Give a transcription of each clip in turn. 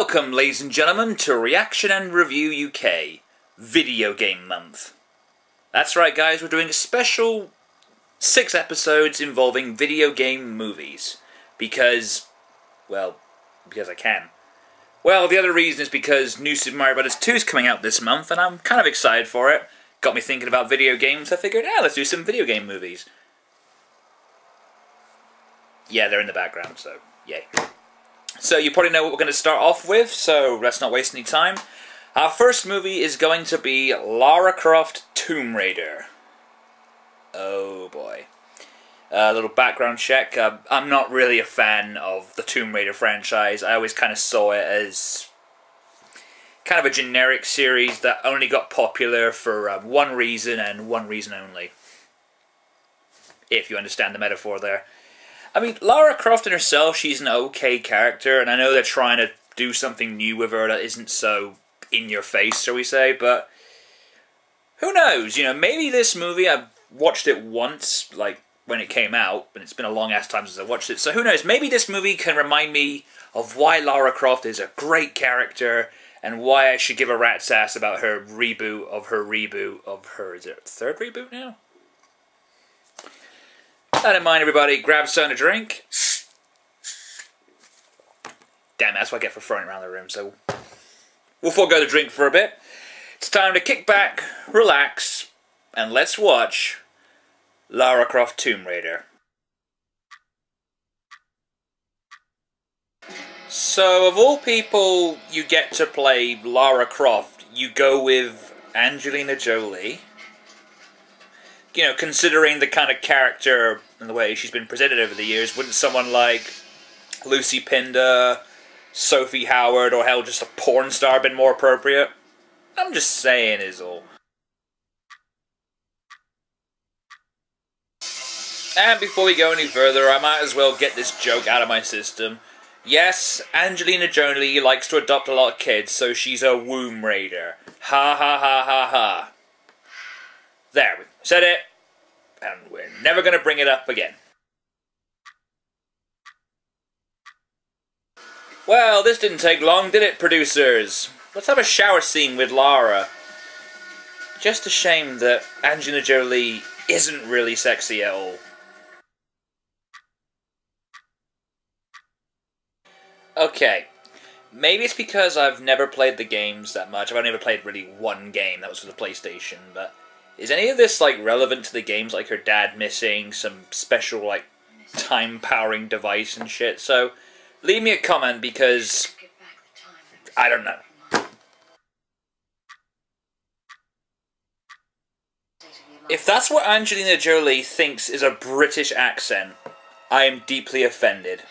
Welcome, ladies and gentlemen, to Reaction and Review UK, Video Game Month. That's right, guys, we're doing a special 6 episodes involving video game movies. Because I can. Well, the other reason is because New Super Mario Bros. 2 is coming out this month, and I'm kind of excited for it. Got me thinking about video games, so I figured, let's do some video game movies. Yeah, they're in the background, so yay. So you probably know what we're going to start off with, so let's not waste any time. Our first movie is going to be Lara Croft Tomb Raider. Oh boy. A little background check. I'm not really a fan of the Tomb Raider franchise. I always kind of saw it as kind of a generic series that only got popular for one reason and one reason only. If you understand the metaphor there. I mean, Lara Croft in herself, she's an okay character, and I know they're trying to do something new with her that isn't so in your face, shall we say, but who knows? You know, maybe this movie, I've watched it once, like, when it came out, and it's been a long-ass time since I watched it, so who knows? Maybe this movie can remind me of why Lara Croft is a great character, and why I should give a rat's ass about her reboot of her, is it third reboot now? That in mind, everybody, grab something to drink. Damn, that's what I get for throwing it around the room, so we'll forego the drink for a bit. It's time to kick back, relax, and let's watch Lara Croft Tomb Raider. So, of all people you get to play Lara Croft, you go with Angelina Jolie. You know, considering the kind of character and the way she's been presented over the years, wouldn't someone like Lucy Pinder, Sophie Howard, or hell, just a porn star been more appropriate? I'm just saying is all. And before we go any further, I might as well get this joke out of my system. Yes, Angelina Jolie likes to adopt a lot of kids, so she's a womb raider. Ha ha ha ha ha. There, we said it, and we're never going to bring it up again. Well, this didn't take long, did it, producers? Let's have a shower scene with Lara. Just a shame that Angelina Jolie isn't really sexy at all. Okay, maybe it's because I've never played the games that much. I've only ever played really one game, that was for the PlayStation, but is any of this, like, relevant to the games, like her dad missing, some special, like, time-powering device and shit? So, leave me a comment, because I don't know. If that's what Angelina Jolie thinks is a British accent, I am deeply offended.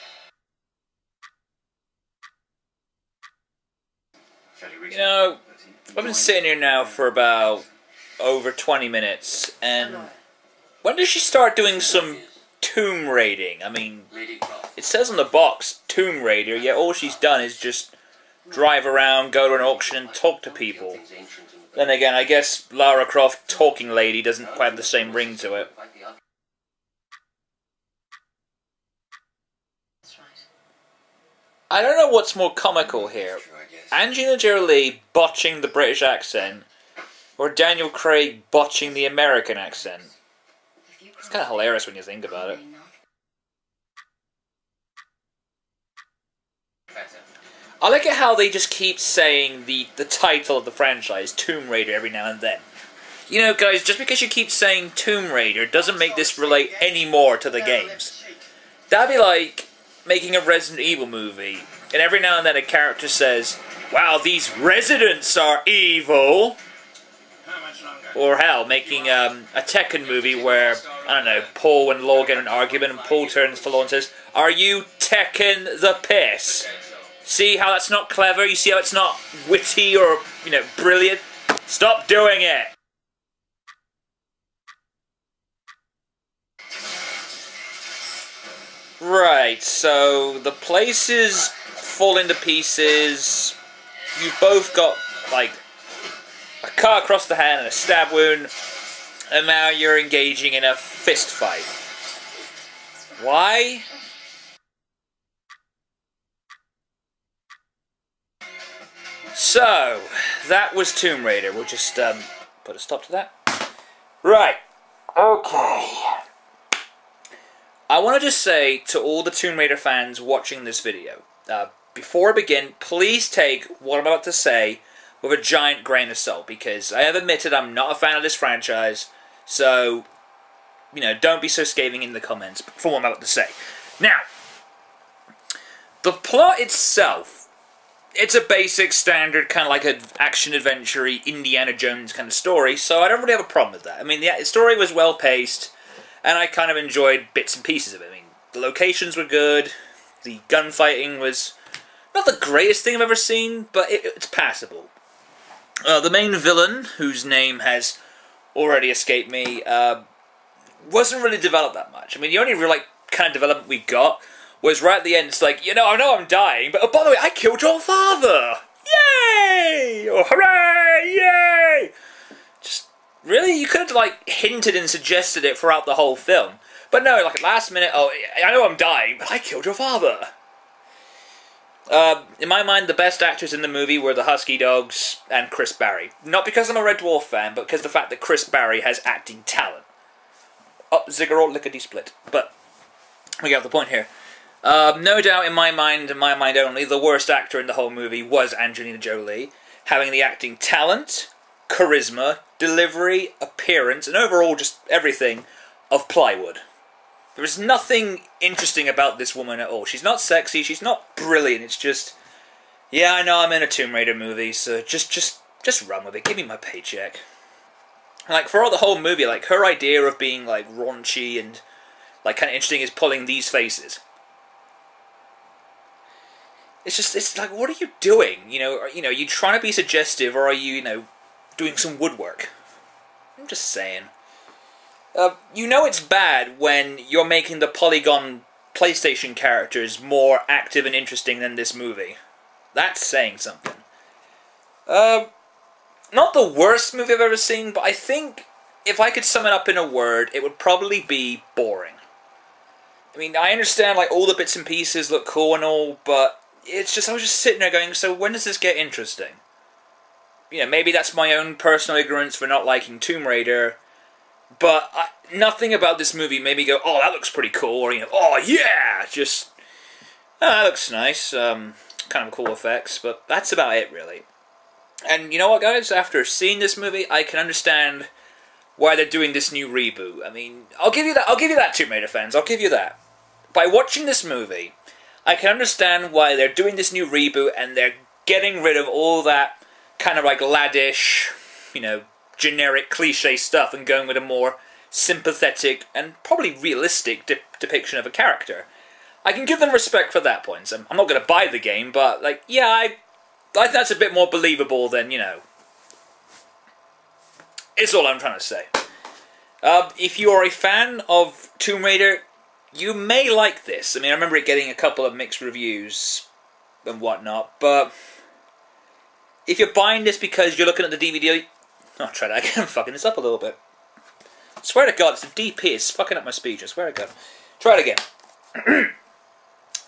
You know, I've been sitting here now for about over 20 minutes, and when does she start doing some tomb raiding? I mean, it says on the box, Tomb Raider, yet all she's done is just drive around, go to an auction, and talk to people. Then again, I guess Lara Croft Talking Lady doesn't quite have the same ring to it. I don't know what's more comical here. Angelina Jolie botching the British accent, or Daniel Craig botching the American accent. It's kind of hilarious when you think about it. I like it how they just keep saying the title of the franchise, Tomb Raider, every now and then. You know, guys, just because you keep saying Tomb Raider doesn't make this relate any more to the games. That'd be like making a Resident Evil movie, and every now and then a character says, "Wow, these residents are evil." Or hell, making a Tekken movie where, I don't know, Paul and Law get in an argument and Paul turns to Law and says, "Are you Tekken the piss?" See how that's not clever? You see how it's not witty or, you know, brilliant? Stop doing it! Right, so the place is falling to pieces. You've both got, like, a cut across the hand and a stab wound, and now you're engaging in a fist fight. Why? So, that was Tomb Raider. We'll just put a stop to that. Right. Okay. I want to just say to all the Tomb Raider fans watching this video, before I begin, please take what I'm about to say with a giant grain of salt, because I have admitted I'm not a fan of this franchise, so, you know, don't be so scathing in the comments for what I'm about to say. Now, the plot itself, it's a basic, standard, kind of like an action-adventure-y, Indiana Jones kind of story, so I don't really have a problem with that. I mean, the story was well-paced, and I kind of enjoyed bits and pieces of it. I mean, the locations were good, the gunfighting was not the greatest thing I've ever seen, but it's passable. The main villain, whose name has already escaped me, wasn't really developed that much. I mean, the only real, like, kind of development we got was right at the end. It's like, you know, I know I'm dying, but oh, by the way, I killed your father! Yay! Or hooray! Yay! Just, really? You could have, like, hinted and suggested it throughout the whole film. But no, like, at last minute, oh, I know I'm dying, but I killed your father! In my mind, the best actors in the movie were the Husky Dogs and Chris Barry. Not because I'm a Red Dwarf fan, but because of the fact that Chris Barry has acting talent. Oh, Ziggurat lickety-split. But, we get the point here. No doubt, in my mind, and my mind only, the worst actor in the whole movie was Angelina Jolie, having the acting talent, charisma, delivery, appearance, and overall just everything of plywood. There is nothing interesting about this woman at all. She's not sexy, she's not brilliant, it's just, yeah, I know I'm in a Tomb Raider movie, so just run with it, give me my paycheck. Like, for all the whole movie, like, her idea of being, like, raunchy and, like, kind of interesting is pulling these faces. It's just, it's like, what are you doing? You know, are you trying to be suggestive, or are you, you know, doing some woodwork? I'm just saying. You know it's bad when you're making the polygon PlayStation characters more active and interesting than this movie. That's saying something. Not the worst movie I've ever seen, but I think if I could sum it up in a word, it would probably be boring. I mean, I understand, like, all the bits and pieces look cool and all, but it's just, I was just sitting there going, so when does this get interesting? You know, maybe that's my own personal ignorance for not liking Tomb Raider, but nothing about this movie made me go, oh, that looks pretty cool, or, you know, oh, yeah! Just, oh, that looks nice, kind of cool effects, but that's about it, really. And you know what, guys? After seeing this movie, I can understand why they're doing this new reboot. I mean, I'll give you that, Tomb Raider fans, I'll give you that. By watching this movie, I can understand why they're doing this new reboot, and they're getting rid of all that kind of, like, laddish, you know, generic cliche stuff, and going with a more sympathetic and probably realistic depiction of a character. I can give them respect for that point. I'm not going to buy the game, but, like, yeah, I think that's a bit more believable than, you know. It's all I'm trying to say. If you are a fan of Tomb Raider, you may like this. I mean, I remember it getting a couple of mixed reviews and whatnot, but if you're buying this because you're looking at the DVD... I'll try that again. I'm fucking this up a little bit. I swear to God, it's the DP. It's fucking up my speech. I swear to God. Try it again.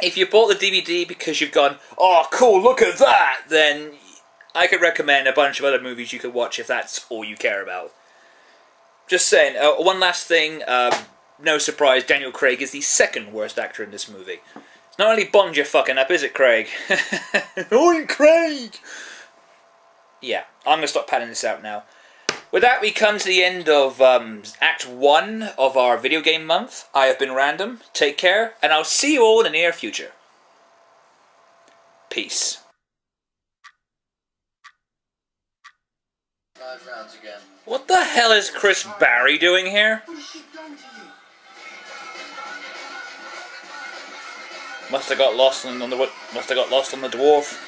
If you bought the DVD because you've gone, oh, cool, look at that, then I could recommend a bunch of other movies you could watch if that's all you care about. Just saying. One last thing. No surprise, Daniel Craig is the second worst actor in this movie. It's not only Bond you're fucking up, is it, Craig? Oi, Craig! Yeah, I'm going to stop padding this out now. With that, we come to the end of Act 1 of our video game month. I have been Random. Take care, and I'll see you all in the near future. Peace. 5 rounds again. What the hell is Chris Barry doing here? Must have got lost on the dwarf.